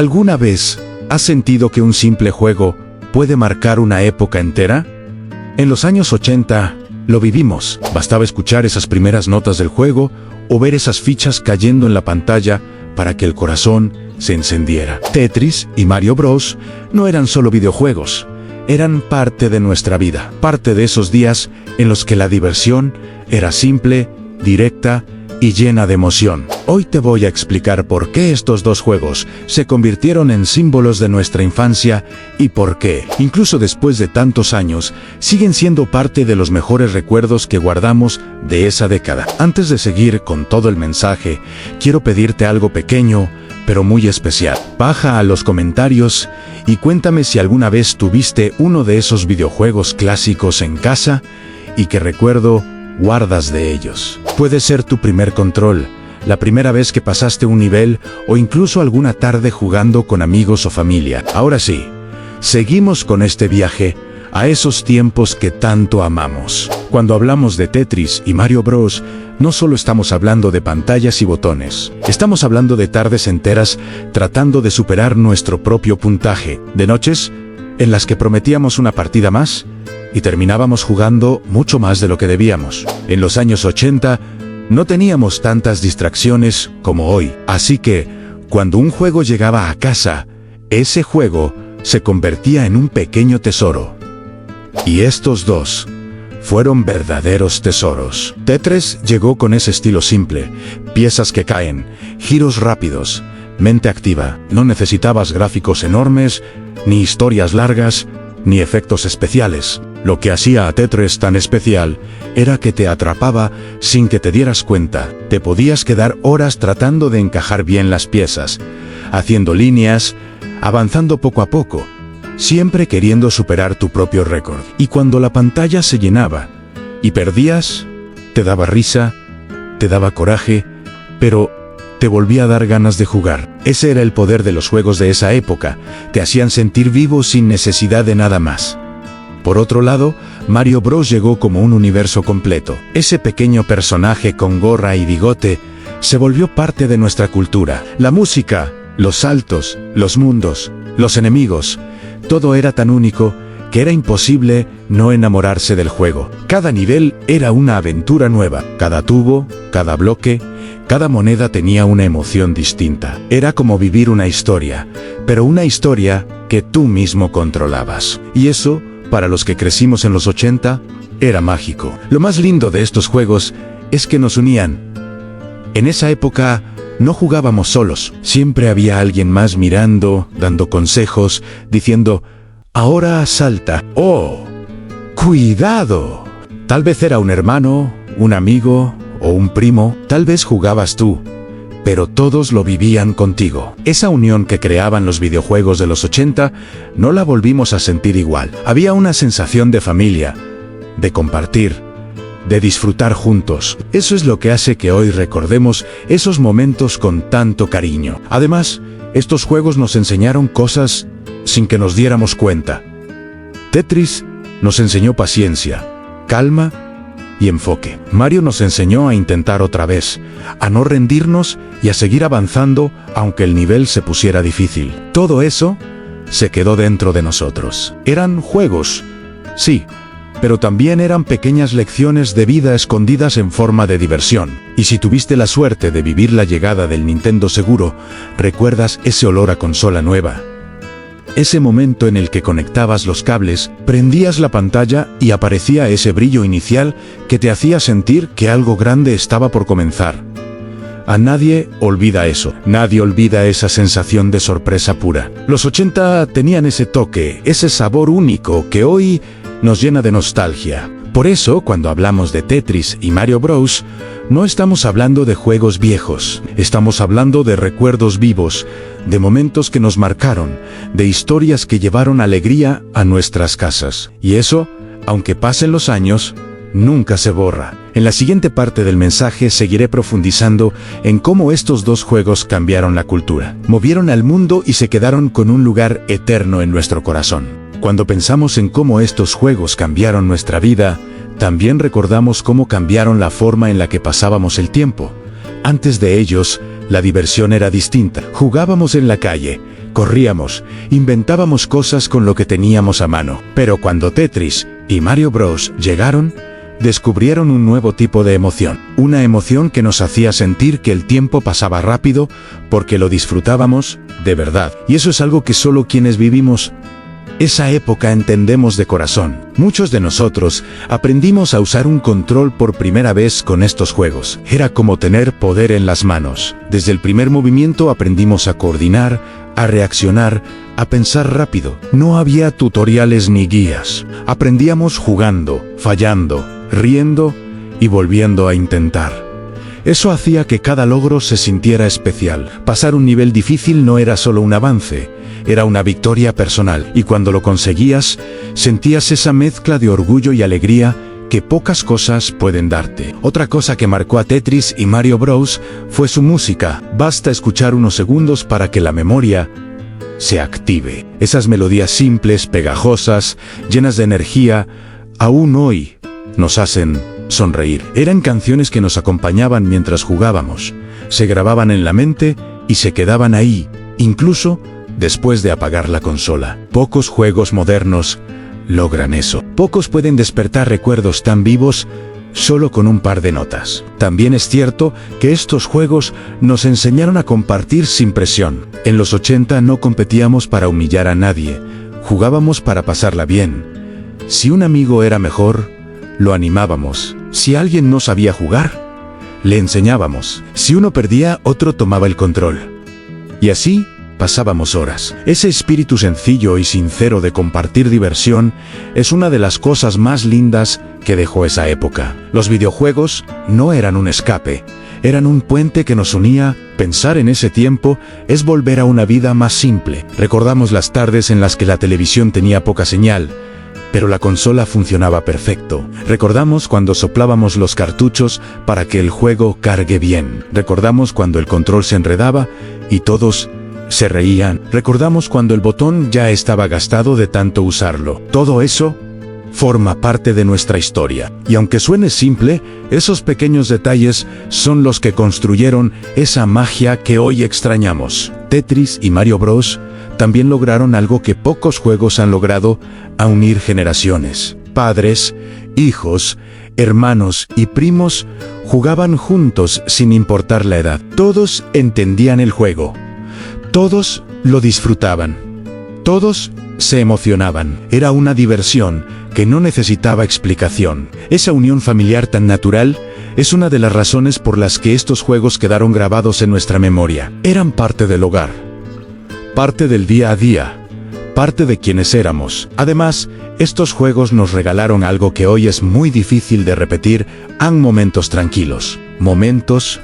¿Alguna vez has sentido que un simple juego puede marcar una época entera? En los años 80 lo vivimos. Bastaba escuchar esas primeras notas del juego o ver esas fichas cayendo en la pantalla para que el corazón se encendiera. Tetris y Mario Bros. No eran solo videojuegos, eran parte de nuestra vida, parte de esos días en los que la diversión era simple, directa y llena de emoción. Hoy te voy a explicar por qué estos dos juegos se convirtieron en símbolos de nuestra infancia y por qué, incluso después de tantos años, siguen siendo parte de los mejores recuerdos que guardamos de esa década. Antes de seguir con todo el mensaje, quiero pedirte algo pequeño, pero muy especial. Baja a los comentarios y cuéntame si alguna vez tuviste uno de esos videojuegos clásicos en casa y qué recuerdo guardas de ellos. Puede ser tu primer control, la primera vez que pasaste un nivel o incluso alguna tarde jugando con amigos o familia. Ahora sí, seguimos con este viaje a esos tiempos que tanto amamos. Cuando hablamos de Tetris y Mario Bros, no solo estamos hablando de pantallas y botones. Estamos hablando de tardes enteras tratando de superar nuestro propio puntaje, de noches en las que prometíamos una partida más y terminábamos jugando mucho más de lo que debíamos. En los años 80 no teníamos tantas distracciones como hoy, así que cuando un juego llegaba a casa, ese juego se convertía en un pequeño tesoro. Y estos dos fueron verdaderos tesoros. Tetris llegó con ese estilo simple, piezas que caen, giros rápidos, mente activa. No necesitabas gráficos enormes, ni historias largas, ni efectos especiales. Lo que hacía a Tetris tan especial era que te atrapaba sin que te dieras cuenta. Te podías quedar horas tratando de encajar bien las piezas, haciendo líneas, avanzando poco a poco, siempre queriendo superar tu propio récord. Y cuando la pantalla se llenaba y perdías, te daba risa, te daba coraje, pero te volvía a dar ganas de jugar. Ese era el poder de los juegos de esa época, te hacían sentir vivo sin necesidad de nada más. Por otro lado, Mario Bros. Llegó como un universo completo. Ese pequeño personaje con gorra y bigote se volvió parte de nuestra cultura. La música, los saltos, los mundos, los enemigos, todo era tan único que era imposible no enamorarse del juego. Cada nivel era una aventura nueva. Cada tubo, cada bloque, cada moneda tenía una emoción distinta. Era como vivir una historia, pero una historia que tú mismo controlabas. Y eso, para los que crecimos en los 80, era mágico. Lo más lindo de estos juegos es que nos unían. En esa época no jugábamos solos. Siempre había alguien más mirando, dando consejos, diciendo: ahora salta. ¡Oh! ¡Cuidado! Tal vez era un hermano, un amigo o un primo. Tal vez jugabas tú, pero todos lo vivían contigo. Esa unión que creaban los videojuegos de los 80 no la volvimos a sentir igual. Había una sensación de familia, de compartir, de disfrutar juntos. Eso es lo que hace que hoy recordemos esos momentos con tanto cariño. Además, estos juegos nos enseñaron cosas sin que nos diéramos cuenta. Tetris nos enseñó paciencia, calma y enfoque. Mario nos enseñó a intentar otra vez, a no rendirnos y a seguir avanzando aunque el nivel se pusiera difícil. Todo eso se quedó dentro de nosotros. Eran juegos, sí, pero también eran pequeñas lecciones de vida escondidas en forma de diversión. Y si tuviste la suerte de vivir la llegada del Nintendo, seguro recuerdas ese olor a consola nueva. Ese momento en el que conectabas los cables, prendías la pantalla y aparecía ese brillo inicial que te hacía sentir que algo grande estaba por comenzar. A nadie olvida eso. Nadie olvida esa sensación de sorpresa pura. Los 80 tenían ese toque, ese sabor único que hoy nos llena de nostalgia. Por eso, cuando hablamos de Tetris y Mario Bros, no estamos hablando de juegos viejos. Estamos hablando de recuerdos vivos, de momentos que nos marcaron, de historias que llevaron alegría a nuestras casas. Y eso, aunque pasen los años, nunca se borra. En la siguiente parte del mensaje seguiré profundizando en cómo estos dos juegos cambiaron la cultura, movieron al mundo y se quedaron con un lugar eterno en nuestro corazón. Cuando pensamos en cómo estos juegos cambiaron nuestra vida, también recordamos cómo cambiaron la forma en la que pasábamos el tiempo. Antes de ellos, la diversión era distinta. Jugábamos en la calle, corríamos, inventábamos cosas con lo que teníamos a mano. Pero cuando Tetris y Mario Bros. Llegaron, descubrieron un nuevo tipo de emoción. Una emoción que nos hacía sentir que el tiempo pasaba rápido porque lo disfrutábamos de verdad. Y eso es algo que solo quienes vivimos esa época entendemos de corazón. Muchos de nosotros aprendimos a usar un control por primera vez con estos juegos. Era como tener poder en las manos. Desde el primer movimiento aprendimos a coordinar, a reaccionar, a pensar rápido. No había tutoriales ni guías. Aprendíamos jugando, fallando, riendo y volviendo a intentar. Eso hacía que cada logro se sintiera especial. Pasar un nivel difícil no era solo un avance, era una victoria personal. Y cuando lo conseguías, sentías esa mezcla de orgullo y alegría que pocas cosas pueden darte. Otra cosa que marcó a Tetris y Mario Bros. Fue su música. Basta escuchar unos segundos para que la memoria se active. Esas melodías simples, pegajosas, llenas de energía, aún hoy nos hacen sonreír. Eran canciones que nos acompañaban mientras jugábamos. Se grababan en la mente y se quedaban ahí, incluso después de apagar la consola. Pocos juegos modernos logran eso. Pocos pueden despertar recuerdos tan vivos solo con un par de notas. También es cierto que estos juegos nos enseñaron a compartir sin presión. En los 80 no competíamos para humillar a nadie, jugábamos para pasarla bien. Si un amigo era mejor, lo animábamos. Si alguien no sabía jugar, le enseñábamos. Si uno perdía, otro tomaba el control. Y así pasábamos horas. Ese espíritu sencillo y sincero de compartir diversión es una de las cosas más lindas que dejó esa época. Los videojuegos no eran un escape, eran un puente que nos unía. Pensar en ese tiempo es volver a una vida más simple. Recordamos las tardes en las que la televisión tenía poca señal, pero la consola funcionaba perfecto. Recordamos cuando soplábamos los cartuchos para que el juego cargue bien. Recordamos cuando el control se enredaba y todos se reían. Recordamos cuando el botón ya estaba gastado de tanto usarlo. Todo eso forma parte de nuestra historia. Y aunque suene simple, esos pequeños detalles son los que construyeron esa magia que hoy extrañamos. Tetris y Mario Bros. También lograron algo que pocos juegos han logrado: a unir generaciones. Padres, hijos, hermanos y primos jugaban juntos sin importar la edad. Todos entendían el juego. Todos lo disfrutaban. Todos se emocionaban. Era una diversión que no necesitaba explicación. Esa unión familiar tan natural es una de las razones por las que estos juegos quedaron grabados en nuestra memoria. Eran parte del hogar, parte del día a día, parte de quienes éramos. Además, estos juegos nos regalaron algo que hoy es muy difícil de repetir: momentos tranquilos, momentos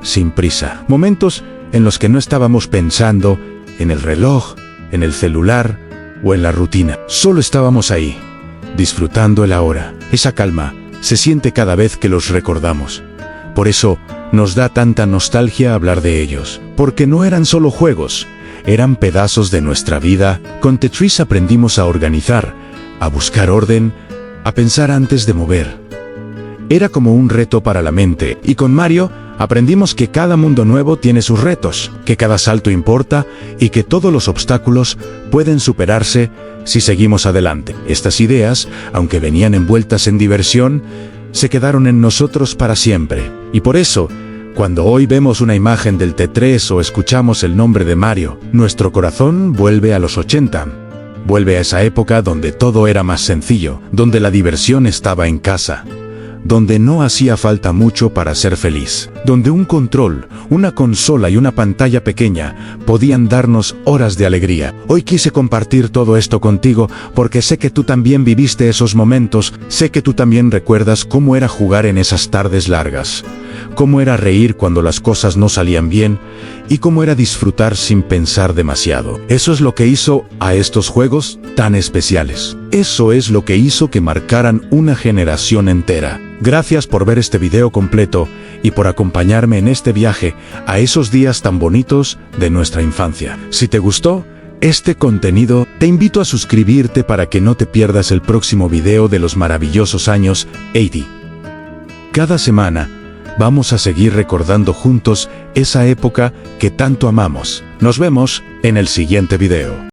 sin prisa, momentos en los que no estábamos pensando en el reloj, en el celular o en la rutina. Solo estábamos ahí, disfrutando el ahora. Esa calma se siente cada vez que los recordamos. Por eso nos da tanta nostalgia hablar de ellos, porque no eran solo juegos, eran pedazos de nuestra vida. Con Tetris aprendimos a organizar, a buscar orden, a pensar antes de mover. Era como un reto para la mente. Y con Mario aprendimos que cada mundo nuevo tiene sus retos, que cada salto importa y que todos los obstáculos pueden superarse si seguimos adelante. Estas ideas, aunque venían envueltas en diversión, se quedaron en nosotros para siempre. Y por eso, cuando hoy vemos una imagen del T3 o escuchamos el nombre de Mario, nuestro corazón vuelve a los 80. Vuelve a esa época donde todo era más sencillo, donde la diversión estaba en casa, donde no hacía falta mucho para ser feliz, donde un control, una consola y una pantalla pequeña podían darnos horas de alegría. Hoy quise compartir todo esto contigo porque sé que tú también viviste esos momentos, sé que tú también recuerdas cómo era jugar en esas tardes largas, cómo era reír cuando las cosas no salían bien y cómo era disfrutar sin pensar demasiado. Eso es lo que hizo a estos juegos tan especiales. Eso es lo que hizo que marcaran una generación entera. Gracias por ver este video completo y por acompañarme en este viaje a esos días tan bonitos de nuestra infancia. Si te gustó este contenido, te invito a suscribirte para que no te pierdas el próximo video de los maravillosos años 80. Cada semana vamos a seguir recordando juntos esa época que tanto amamos. Nos vemos en el siguiente video.